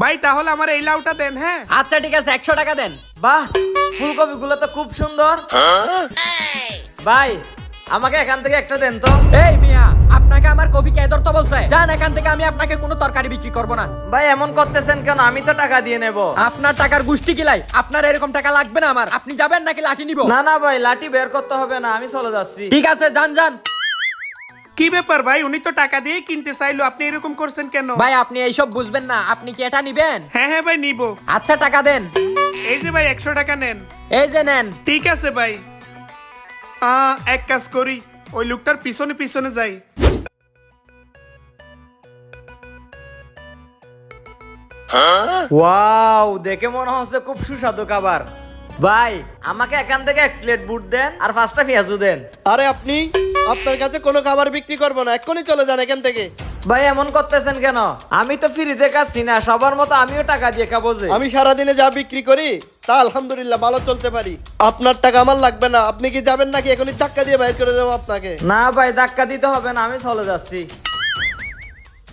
ভাই তাহলে আমার এই লাউটা দেন। হ্যাঁ আচ্ছা ঠিক আছে 100 টাকা দেন। বাহ, ফুলকপিগুলো তো খুব সুন্দর। ভাই আমাকে এখান থেকে একটা দেন তো। এই মিয়া, আপনাকে আমার কফি কে ধরতে বলছে? যান এখান থেকে, আমি আপনাকে কোনো তরকারি বিক্রি করব না। ভাই এমন করতেছেন কেন? আমি তো টাকা দিয়ে নেব। আপনার টাকার গুষ্টি কিলাই, আপনার এরকম টাকা লাগবে না আমার। আপনি যাবেন নাকি লাঠি নিব? না না ভাই, লাঠি বের করতে হবে না, আমি চলে যাচ্ছি। ঠিক আছে যান যান। কি ব্যাপার ভাই, উনি তো টাকা দিয়ে কিনতে চাইলো, আপনি এরকম করছেন কেন? ভাই আপনি এইসব বুঝবেন না, আপনি কি এটা নিবেন? হ্যাঁ হ্যাঁ ভাই নিব। আচ্ছা টাকা দেন। এই যে ভাই 100 টাকা নেন। এই যে নেন। ঠিক আছে ভাই। এক কাজ করি, ওই লোকটার পিছনে পিছনে যাই। ওয়াও, দেখে মনে হচ্ছে খুব সুস্বাদু খাবার। ভাই আমাকে এখান থেকে 1 প্লেট বুট দেন আর 5টা পেঁয়াজু দেন। আরে আপনি, আপনার কাছে কোনো খাবার বিক্রি করবো না, এক্ষুনি চলে যান এখান থেকে। ভাই এমন করতেছেন কেন? আমি তো ফ্রিতে খাচ্ছি না, সবার মতো আমিও টাকা দিয়ে খাবো যে। আমি সারাদিনে যা বিক্রি করি তা আলহামদুলিল্লাহ ভালো চলতে পারি। আপনার টাকা আমার লাগবে না, আপনি কি যাবেন নাকি এখনই ধাক্কা দিয়ে বাইর করে দেবো আপনাকে? না ভাই, ধাক্কা দিতে হবে না, আমি চলে যাচ্ছি।